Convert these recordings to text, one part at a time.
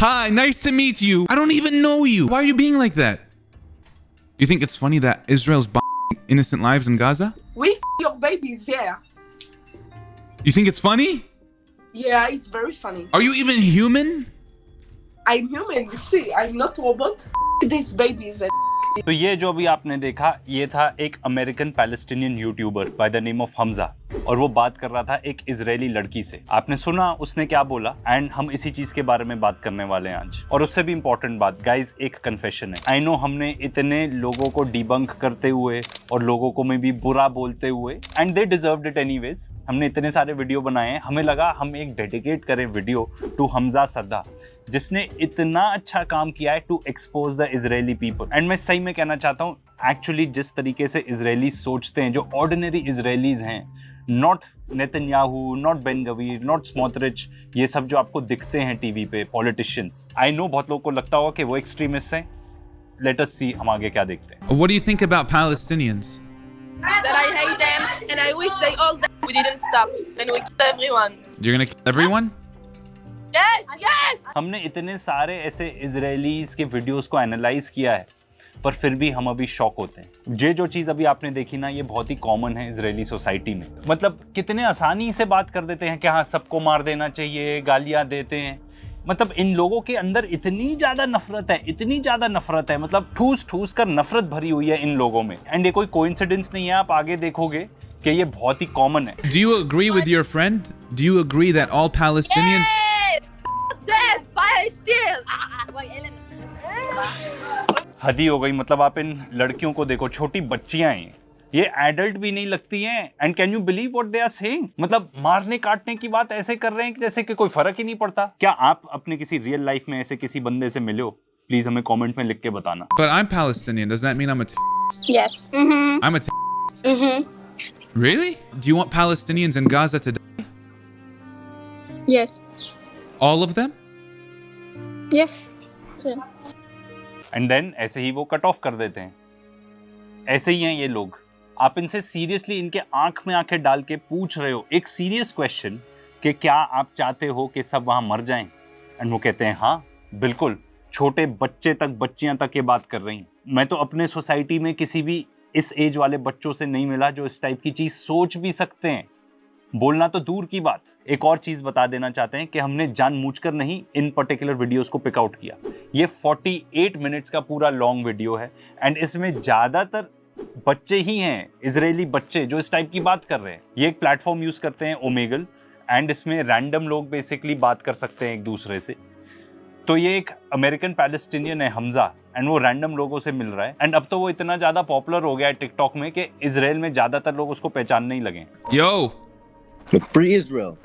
Hi, nice to meet you. I don't even know you. Why are you being like that? You think it's funny that Israel's bombing innocent lives in Gaza? We your babies, yeah. You think it's funny? Yeah, it's very funny. Are you even human? I'm human, you see. I'm not robot. These babies and तो ये जो अभी आपने देखा ये था एक American Palestinian YouTuber by the name of Hamza और वो बात कर रहा था एक इजरायली लड़की से। आपने सुना उसने क्या बोला एंड हम इसी चीज के बारे में बात करने वाले हैं आज। और उससे भी इंपॉर्टेंट बात गाइज एक कन्फेशन है। आई नो हमने इतने लोगों को डिबंक करते हुए और लोगों को में भी बुरा बोलते हुए and they deserved it anyways. हमने इतने सारे वीडियो बनाए हैं, हमें लगा हम एक डेडिकेट करें वीडियो टू हमजा सद्दा जिसने इतना अच्छा काम किया है to expose the Israeli people. And मैं सही में कहना चाहता हूँ एक्चुअली जिस तरीके से इजरायली सोचते हैं, जो ऑर्डिनरी इजरायलीज हैं, not Netanyahu, not Ben Gvir, not Smotrich, ये सब जो आपको दिखते हैं टीवी पे पॉलिटिशियंस। आई नो बहुत लोगों को लगता होगा कि वो एक्सट्रीमिस्ट हैं। लेट अस सी हम आगे क्या देखते हैं। What do you think about Palestinians? That I hate them and I wish they all died. We didn't stop and we killed everyone. You're gonna kill everyone? Yes, yes. हमने इतने सारे ऐसे Israelis के वीडियोस को analyse किया है पर फिर भी हम अभी शॉक होते हैं। ये जो चीज़ अभी आपने देखी ना ये बहुत ही कॉमन है इजरायली सोसाइटी में। मतलब कितने आसानी से बात कर देते हैं कि हाँ सबको मार देना चाहिए, गालियाँ देते हैं। मतलब इन लोगों के अंदर इतनी ज़्यादा नफरत है, इतनी ज़्यादा नफरत है, मतलब ठूस ठूस कर नफरत भरी हुई है इन लोगों में। एंड ये कोई कोइंसिडेंस नहीं है, आप आगे देखोगे कि ये बहुत ही कॉमन है। Do you agree with your friend? Do you agree that all Palestinians? Dead by still. हदी हो गई। मतलब आप इन लड़कियों को देखो, छोटी बच्चियां हैं, ये एडल्ट भी नहीं लगती हैं। And can you believe what they are saying? मतलब मारने काटने की बात ऐसे कर रहे हैं कि जैसे कि कोई फर्क ही नहीं पड़ता। क्या आप अपने किसी रियल लाइफ में ऐसे किसी बंदे से मिले हो? प्लीज हमें कमेंट में लिख के बताना। But I'm Palestinian. Does that mean I'm a Yes. Mhm. I'm a Mhm. Really? Do you want Palestinians in Gaza to die? Yes. All of them? Yes. And then ऐसे ही वो cut off कर देते हैं। ऐसे ही हैं ये लोग। आप इनसे सीरियसली इनके आंख में आंखें डाल के पूछ रहे हो एक सीरियस क्वेश्चन कि क्या आप चाहते हो कि सब वहां मर जाएं? एंड वो कहते हैं हाँ बिल्कुल। छोटे बच्चे तक, बच्चियां तक ये बात कर रही हैं। मैं तो अपने सोसाइटी में किसी भी इस एज वाले बच्चों से नहीं मिला जो इस टाइप की चीज सोच भी सकते हैं। बोलना तो दूर की बात। एक और चीज बता देना चाहते हैं कि हमने जानबूझकर नहीं इन पर्टिकुलर वीडियोस को पिक आउट किया। ये 48 मिनट्स का पूरा लॉन्ग वीडियो है एंड इसमें ज्यादातर बच्चे ही हैं, इजरायली बच्चे जो इस टाइप की बात कर रहे हैं। ये एक प्लेटफॉर्म यूज करते हैं ओमेगल एंड इसमें रैंडम लोग बेसिकली बात कर सकते हैं एक दूसरे से। तो ये एक अमेरिकन पैलेस्टीनियन है हमजा एंड वो रैंडम लोगों से मिल रहा है। एंड अब तो वो इतना ज्यादा पॉपुलर हो गया है टिकटॉक में कि इजराइल में ज्यादातर लोग उसको पहचानने ही लगे। Yo. Free Israel.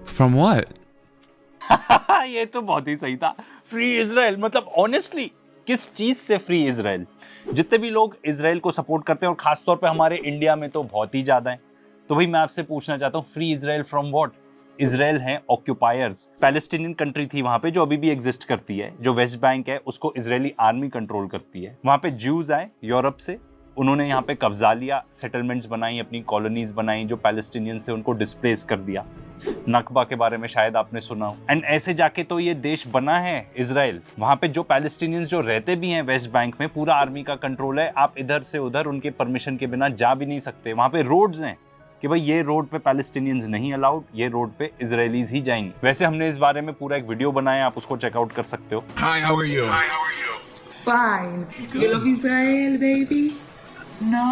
From what? ये तो बहुत ही सही था। फ्री इजराइल मतलब ऑनेस्टली किस चीज से फ्री इजराइल? जितने भी लोग इजराइल को सपोर्ट करते हैं और खासतौर पे हमारे इंडिया में तो बहुत ही ज्यादा है। तो भाई मैं आपसे पूछना चाहता हूँ free Israel from what? Israel है ऑक्यूपायर्स। पैलेस्टीनियन कंट्री थी वहां पे जो अभी भी एग्जिस्ट करती है। जो वेस्ट बैंक है उसको इजरायली आर्मी कंट्रोल करती है। वहां पे ज्यूज आए यूरोप से, उन्होंने यहाँ पे कब्जा लिया, सेटलमेंट्स बनाई, अपनी कॉलोनीज बनाई। जो पैलेस्टीनियंस थे उनको डिस्प्लेस कर दिया। नकबा के बारे में शायद आपने सुना हो। एंड ऐसे जाके तो ये देश बना है इजराइल। वहां पे जो पैलेस्टीनियंस जो रहते भी हैं वेस्ट बैंक में, पूरा आर्मी का कंट्रोल है। आप इधर से उधर उनके परमिशन के बिना जा भी नहीं सकते। वहां पे रोड्स हैं कि भाई ये रोड पे पैलेस्टीनियंस नहीं अलाउड, ये रोड पे इजरायलीज ही जाएंगे। वैसे हमने इस बारे में पूरा एक वीडियो बनाया, आप उसको चेकआउट कर सकते हो। Hi, how are you? fine. You love Israel, baby? No.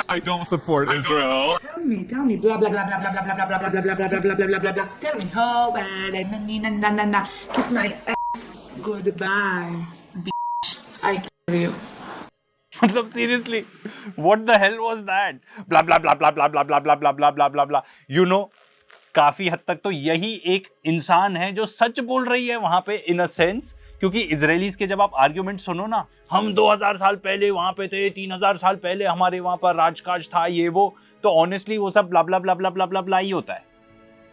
I don't support Israel. Tell me. Blah blah blah blah blah blah blah blah blah blah blah blah blah blah blah blah blah. Tell me how bad and na. Kiss my ass. Goodbye, bitch. I kill you. मतलब seriously what the hell was that? Blah blah blah blah blah blah blah blah blah blah blah blah blah. You know काफी हद तक तो यही एक इंसान है जो सच बोल रही है वहां पे इन अ सेंस। क्योंकि इजरायलीज के जब आप आर्ग्यूमेंट सुनो ना, हम 2000 साल पहले वहां पे थे, 3000 साल पहले हमारे वहां पर राजकाज था, ये वो, तो ऑनेस्टली वो सब ब्ला ब्ला ब्ला ब्ला ब्ला ब्ला ब्ला ही होता है।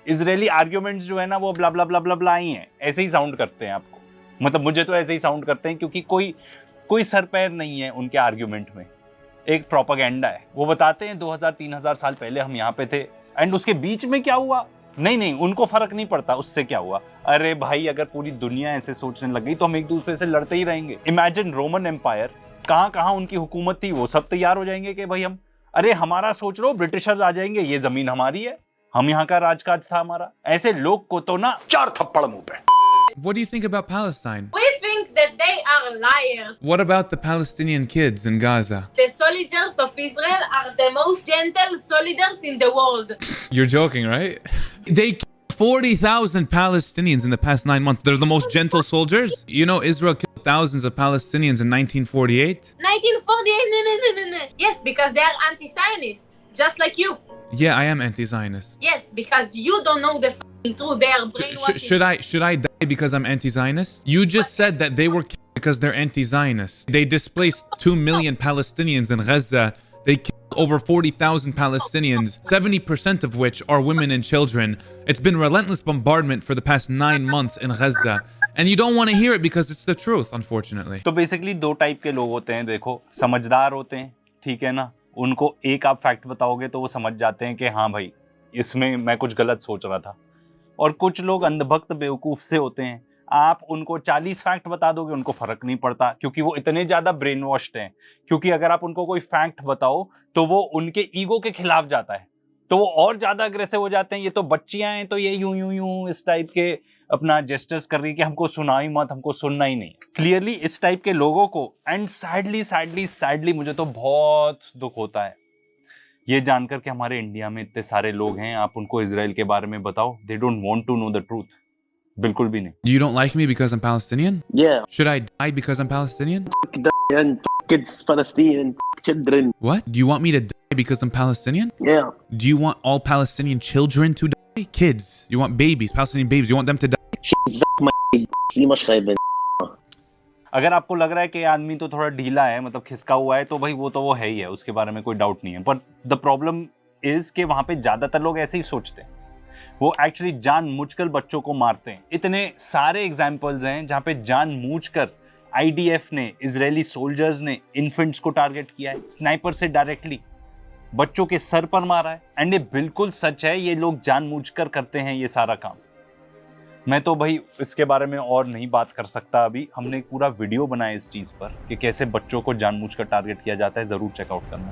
इजरायली आर्ग्यूमेंट्स जो है ना वो ब्ला ब्ला ब्ला ब्ला ब्ला ही है, ऐसे ही साउंड करते हैं आपको। मतलब मुझे तो ऐसे ही साउंड करते हैं क्योंकि कोई सर पैर नहीं है उनके आर्ग्यूमेंट में। एक प्रोपेगेंडा है। वो बताते हैं 2000-3000 साल पहले हम यहाँ पे थे एंड उसके बीच में क्या हुआ नहीं नहीं, उनको फर्क नहीं पड़ता, उससे क्या हुआ। अरे भाई, अगर पूरी दुनिया ऐसे सोचने लग गई तो हम एक दूसरे से लड़ते ही रहेंगे। इमेजिन रोमन एम्पायर, कहाँ कहाँ उनकी हुकूमत थी, वो सब तैयार हो जाएंगे कि भाई हम, अरे हमारा सोच लो, ब्रिटिशर्स आ जाएंगे, ये जमीन हमारी है, हम यहाँ का राजकाज था हमारा। ऐसे लोग को तो ना 4 थप्पड़ मुंह पे। What do you think about Palestine? We think that they are liars. What about the Palestinian kids in Gaza? The soldiers of Israel are the most gentle soldiers in the world. You're joking, right? They killed 40,000 Palestinians in the past 9 months. They're the most gentle soldiers. You know, Israel killed thousands of Palestinians in 1948. 1948, no. Yes, because they are anti-Zionist, just like you. Yeah, I am anti-Zionist. Yes, because you don't know the f***ing truth. They are brainwashing. Should I die because I'm anti-Zionist? You just said that they were killed because they're anti-Zionist. They displaced 2 million Palestinians in Gaza. They killed over 40,000 Palestinians, 70% of which are women and children. It's been relentless bombardment for the past 9 months in Gaza. And you don't want to hear it because it's the truth, unfortunately. तो basically 2 type के लोग होते हैं। देखो, समझदार होते हैं, ठीक है ना, उनको एक आप फैक्ट बताओगे तो वो समझ जाते हैं कि हाँ भाई, इसमें मैं कुछ गलत सोच रहा था। और कुछ लोग अंधभक्त बेवकूफ़ से होते हैं, आप उनको 40 फैक्ट बता दोगे, उनको फ़र्क नहीं पड़ता, क्योंकि वो इतने ज़्यादा ब्रेन वॉश्ड हैं। क्योंकि अगर आप उनको कोई फैक्ट बताओ तो वो उनके ईगो के खिलाफ जाता है, तो वो और ज़्यादा अग्रेसिव हो जाते हैं। ये तो बच्चियाँ हैं, तो ये यूं इस टाइप के अपना जेस्टर्स कर रही है कि हमको सुना ही मत, हमको सुनना ही नहीं। क्लियरली इस टाइप के लोगों को, एंड सैडली मुझे तो बहुत दुख होता है ये जानकर कि हमारे इंडिया में इतने सारे लोग हैं, आप उनको इजराइल के बारे में बताओ, they don't want to know the truth. बिल्कुल भी नहीं। You don't like me because I'm Palestinian? Yeah. Should I die because I'm Palestinian? And kids, Palestinian children. What? Do you want me to die because I'm Palestinian? Yeah. Do you want all Palestinian children to die? Kids? You want babies, Palestinian babies? You want them to die? अगर आपको लग रहा है कि ये आदमी तो थोड़ा ढीला है, मतलब खिसका हुआ है, तो भाई वो तो वो है ही है, उसके बारे में कोई डाउट नहीं है। पर द प्रॉब्लम इज कि वहाँ पे ज़्यादातर लोग ऐसे ही सोचते हैं, वो एक्चुअली जानबूझकर बच्चों को मारते हैं। इतने सारे एग्जाम्पल्स हैं जहाँ पे जानबूझकर IDF ने, इजरायली सोल्जर्स ने इन्फेंट्स को टारगेट किया है, स्नाइपर से डायरेक्टली बच्चों के सर पर मारा है। एंड ये बिल्कुल सच है, ये लोग जानबूझकर करते हैं ये सारा काम। मैं तो भाई इसके बारे में और नहीं बात कर सकता अभी। हमने एक पूरा वीडियो बनाया इस चीज़ पर कि कैसे बच्चों को जानबूझकर टारगेट किया जाता है, ज़रूर चेकआउट करना।